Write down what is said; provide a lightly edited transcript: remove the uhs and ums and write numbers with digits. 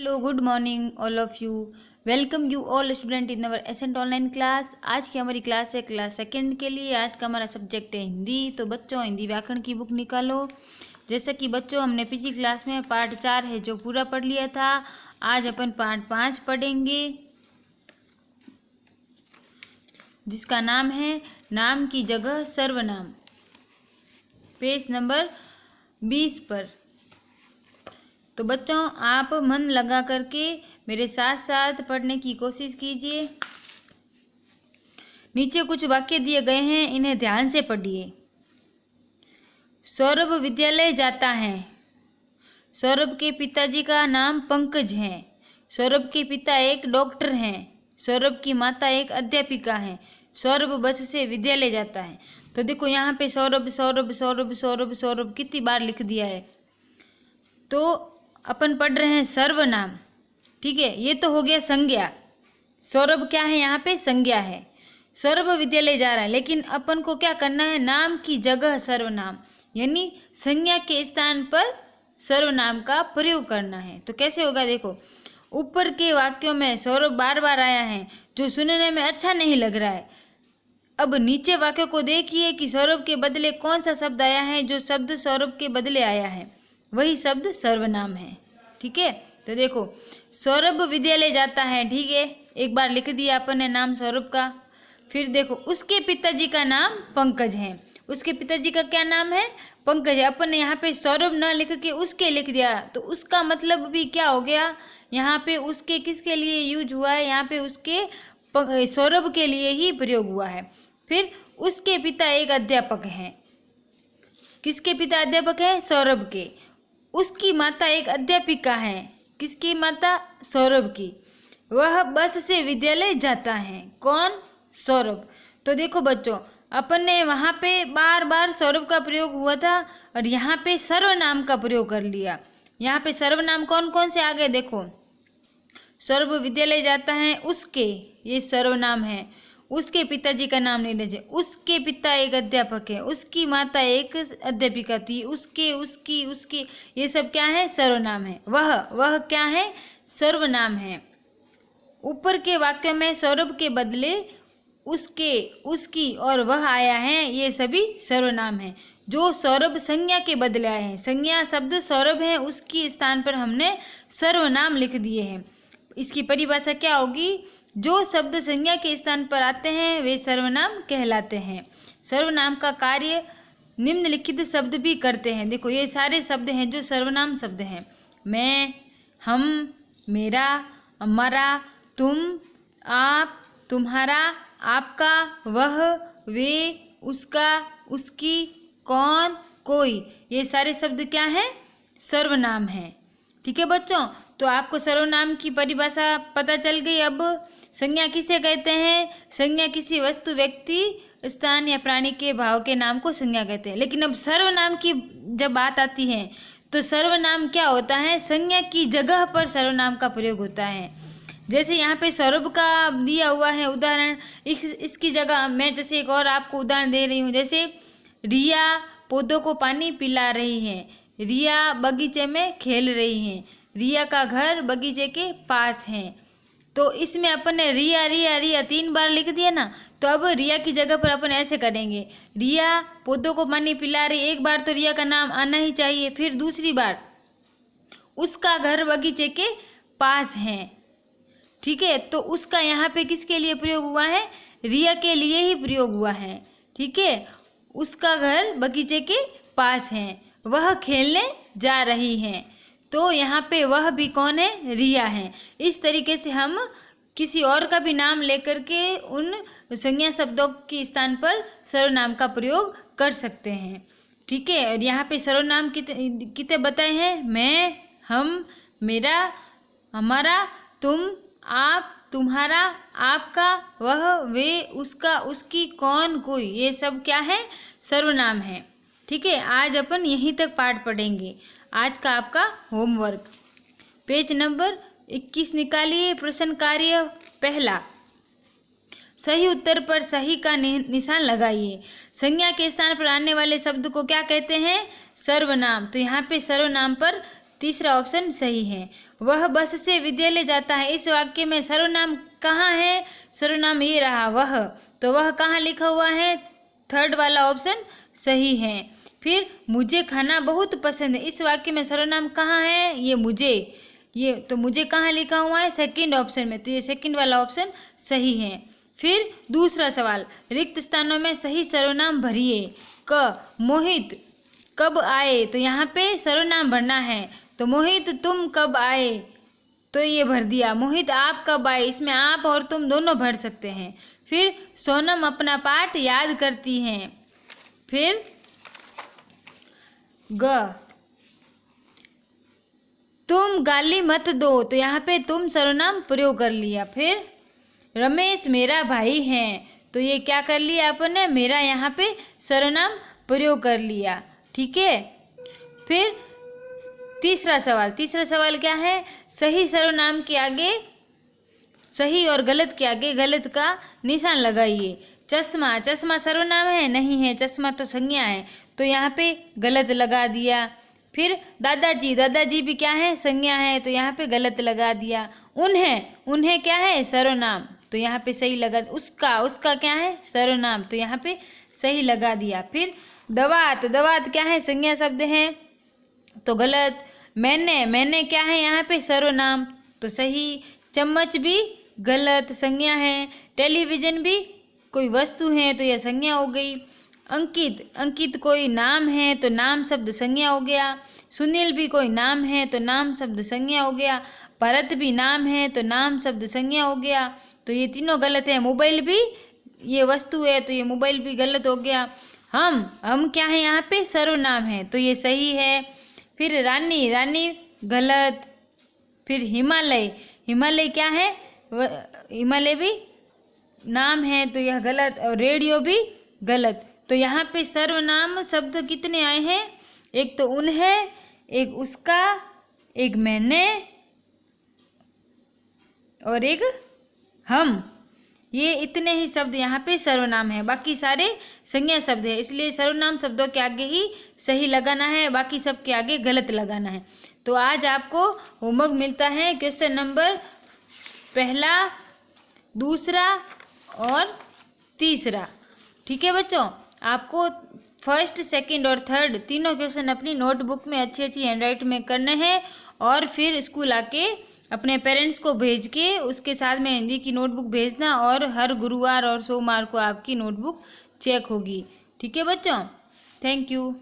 Hello good morning all of you. Welcome you all student in our accent online class. आज की हमारी class है class second के लिए। आज का हमारा सब्जेक्ट है हिंदी। तो बच्चों हिंदी व्याकरण की बुक निकालो। जैसा कि बच्चों हमने पिछली क्लास में पार्ट 4 है जो पूरा पढ़ लिया था, आज अपन पार्ट 5 पढ़ेंगे जिसका नाम है नाम की जगह सर्वनाम। पेज नंबर 20 पर। तो बच्चों आप मन लगा करके मेरे साथ साथ पढ़ने की कोशिश कीजिए। नीचे कुछ वाक्य दिए गए हैं, इन्हें ध्यान से पढ़िए। सौरभ विद्यालय जाता है। सौरभ के पिताजी का नाम पंकज है। सौरभ के पिता एक डॉक्टर हैं। सौरभ की माता एक अध्यापिका है। सौरभ बस से विद्यालय जाता है। तो देखो यहाँ पे सौरभ सौरभ सौरभ सौरभ सौरभ कितनी बार लिख दिया है। तो अपन पढ़ रहे हैं सर्वनाम, ठीक है। ये तो हो गया संज्ञा। सौरभ क्या है, यहाँ पे संज्ञा है। सौरभ विद्यालय जा रहा है, लेकिन अपन को क्या करना है, नाम की जगह सर्वनाम यानी संज्ञा के स्थान पर सर्वनाम का प्रयोग करना है। तो कैसे होगा, देखो ऊपर के वाक्यों में सौरभ बार बार आया है जो सुनने में अच्छा नहीं लग रहा है। अब नीचे वाक्य को देखिए कि सौरभ के बदले कौन सा शब्द आया है। जो शब्द सौरभ के बदले आया है वही शब्द सर्वनाम है, ठीक है। तो देखो सौरभ विद्यालय जाता है, ठीक है, एक बार लिख दिया अपन ने नाम सौरभ का। फिर देखो उसके पिताजी का नाम पंकज है। उसके पिताजी का क्या नाम है, पंकज है। अपन ने यहाँ पे सौरभ न लिख के उसके लिख दिया, तो उसका मतलब भी क्या हो गया, यहाँ पे उसके किसके लिए यूज हुआ है, यहाँ पे उसके सौरभ के लिए ही प्रयोग हुआ है। फिर उसके पिता एक अध्यापक हैं। किसके पिता अध्यापक है, सौरभ के। उसकी माता एक अध्यापिका है। किसकी माता, सौरभ की। वह बस से विद्यालय जाता है। कौन, सौरभ। तो देखो बच्चों अपन ने वहाँ पे बार बार सौरभ का प्रयोग हुआ था और यहाँ पे सर्वनाम का प्रयोग कर लिया। यहाँ पे सर्वनाम कौन कौन से आ गए, देखो सौरभ विद्यालय जाता है, उसके, ये सर्वनाम है। उसके पिताजी का नाम नहीं लीजिए। उसके पिता एक अध्यापक है। उसकी माता एक अध्यापिका थी। उसके, उसकी, उसके, ये सब क्या है, सर्वनाम है। वह क्या है, सर्वनाम है। ऊपर के वाक्य में सौरभ के बदले उसके, उसकी और वह आया है, ये सभी सर्वनाम है। जो सौरभ संज्ञा के बदले आए हैं, संज्ञा शब्द सौरभ है, उसकी स्थान पर हमने सर्वनाम लिख दिए हैं। इसकी परिभाषा क्या होगी, जो शब्द संज्ञा के स्थान पर आते हैं वे सर्वनाम कहलाते हैं। सर्वनाम का कार्य निम्नलिखित शब्द भी करते हैं। देखो ये सारे शब्द हैं जो सर्वनाम शब्द हैं। मैं, हम, मेरा, हमारा, तुम, आप, तुम्हारा, आपका, वह, वे, उसका, उसकी, कौन, कोई, ये सारे शब्द क्या हैं, सर्वनाम हैं, ठीक है बच्चों। तो आपको सर्वनाम की परिभाषा पता चल गई। अब संज्ञा किसे कहते हैं, संज्ञा किसी वस्तु, व्यक्ति, स्थान या प्राणी के भाव के नाम को संज्ञा कहते हैं। लेकिन अब सर्वनाम की जब बात आती है तो सर्वनाम क्या होता है, संज्ञा की जगह पर सर्वनाम का प्रयोग होता है। जैसे यहाँ पे सौरभ का दिया हुआ है उदाहरण, इसकी जगह मैं जैसे एक और आपको उदाहरण दे रही हूँ। जैसे रिया पौधों को पानी पिला रही है। रिया बगीचे में खेल रही है। रिया का घर बगीचे के पास है। तो इसमें अपन ने रिया रिया रिया 3 बार लिख दिया ना। तो अब रिया की जगह पर अपन ऐसे करेंगे, रिया पौधों को पानी पिला रही। एक बार तो रिया का नाम आना ही चाहिए। फिर दूसरी बार उसका घर बगीचे के पास है, ठीक है। तो उसका यहाँ पे किसके लिए प्रयोग हुआ है, रिया के लिए ही प्रयोग हुआ है, ठीक है। उसका घर बगीचे के पास है। वह खेलने जा रही है। तो यहाँ पे वह भी कौन है, रिया है। इस तरीके से हम किसी और का भी नाम लेकर के उन संज्ञा शब्दों के स्थान पर सर्वनाम का प्रयोग कर सकते हैं, ठीक है। और यहाँ पे सर्वनाम कितने बताए हैं, मैं, हम, मेरा, हमारा, तुम, आप, तुम्हारा, आपका, वह, वे, उसका, उसकी, कौन, कोई, ये सब क्या है, सर्वनाम है, ठीक है। आज अपन यहीं तक पाठ पढ़ेंगे। आज का आपका होमवर्क पेज नंबर 21 निकालिए। प्रश्न कार्य पहला, सही उत्तर पर सही का निशान लगाइए। संज्ञा के स्थान पर आने वाले शब्द को क्या कहते हैं, सर्वनाम। तो यहाँ पे सर्वनाम पर तीसरा ऑप्शन सही है। वह बस से विद्यालय जाता है, इस वाक्य में सर्वनाम कहाँ है? सर्वनाम ये रहा वह, तो वह कहाँ लिखा हुआ है? थर्ड वाला ऑप्शन सही है। फिर मुझे खाना बहुत पसंद है, इस वाक्य में सर्वनाम कहाँ है? ये मुझे, ये तो मुझे कहाँ लिखा हुआ है? सेकंड ऑप्शन में, तो ये सेकंड वाला ऑप्शन सही है। फिर दूसरा सवाल, रिक्त स्थानों में सही सर्वनाम भरिए। क, मोहित कब आए, तो यहाँ पे सर्वनाम भरना है, तो मोहित तुम कब आए, तो ये भर दिया। मोहित आप कब आए, इसमें आप और तुम दोनों भर सकते हैं। फिर सोनम अपना पाठ याद करती हैं। फिर ग, तुम गाली मत दो, तो यहाँ पे तुम सर्वनाम प्रयोग कर लिया। फिर रमेश मेरा भाई है, तो ये क्या कर लिया अपन ने? मेरा यहाँ पे सर्वनाम प्रयोग कर लिया। ठीक है। फिर तीसरा सवाल क्या है? सही सर्वनाम के आगे, सही और गलत के आगे गलत का निशान लगाइए। चश्मा, चश्मा सर्वनाम है? नहीं है, चश्मा तो संज्ञा है, तो यहाँ पे गलत लगा दिया। फिर दादाजी, दादाजी भी क्या है? संज्ञा है, तो यहाँ पे गलत लगा दिया। उन्हें, उन्हें क्या है? सर्वनाम, तो यहाँ पे सही लगा। उसका, उसका क्या है? सर्वनाम, तो यहाँ पे सही लगा दिया। फिर दवात, दवात क्या है? संज्ञा शब्द है, तो गलत। मैंने, मैंने क्या है? यहाँ पे सर्वनाम, तो सही। चम्मच भी गलत, संज्ञा है। टेलीविज़न भी कोई वस्तु है, तो यह संज्ञा हो गई। अंकित, अंकित कोई नाम है, तो नाम शब्द संज्ञा हो गया। सुनील भी कोई नाम है, तो नाम शब्द संज्ञा हो गया। भरत भी नाम है, तो नाम शब्द संज्ञा हो गया, तो ये तीनों गलत है। मोबाइल भी ये वस्तु है, तो ये मोबाइल भी गलत हो गया। हम क्या है? यहाँ पे सर्वनाम है, तो ये सही है। फिर रानी, रानी गलत। फिर हिमालय, हिमालय क्या है? हिमालय भी नाम है, तो यह गलत। और रेडियो भी गलत। तो यहाँ पे सर्वनाम शब्द कितने आए हैं? एक तो उन्हें, एक उसका, एक मैंने और एक हम, ये इतने ही शब्द यहाँ पे सर्वनाम है, बाकी सारे संज्ञा शब्द है। इसलिए सर्वनाम शब्दों के आगे ही सही लगाना है, बाकी सब के आगे गलत लगाना है। तो आज आपको होमवर्क मिलता है क्वेश्चन नंबर पहला, दूसरा और तीसरा। ठीक है बच्चों, आपको फर्स्ट, सेकंड और थर्ड तीनों क्वेश्चन अपनी नोटबुक में अच्छी अच्छी हैंडराइट में करने हैं, और फिर स्कूल आके अपने पेरेंट्स को भेज के उसके साथ में हिंदी की नोटबुक भेजना, और हर गुरुवार और सोमवार को आपकी नोटबुक चेक होगी। ठीक है बच्चों, थैंक यू।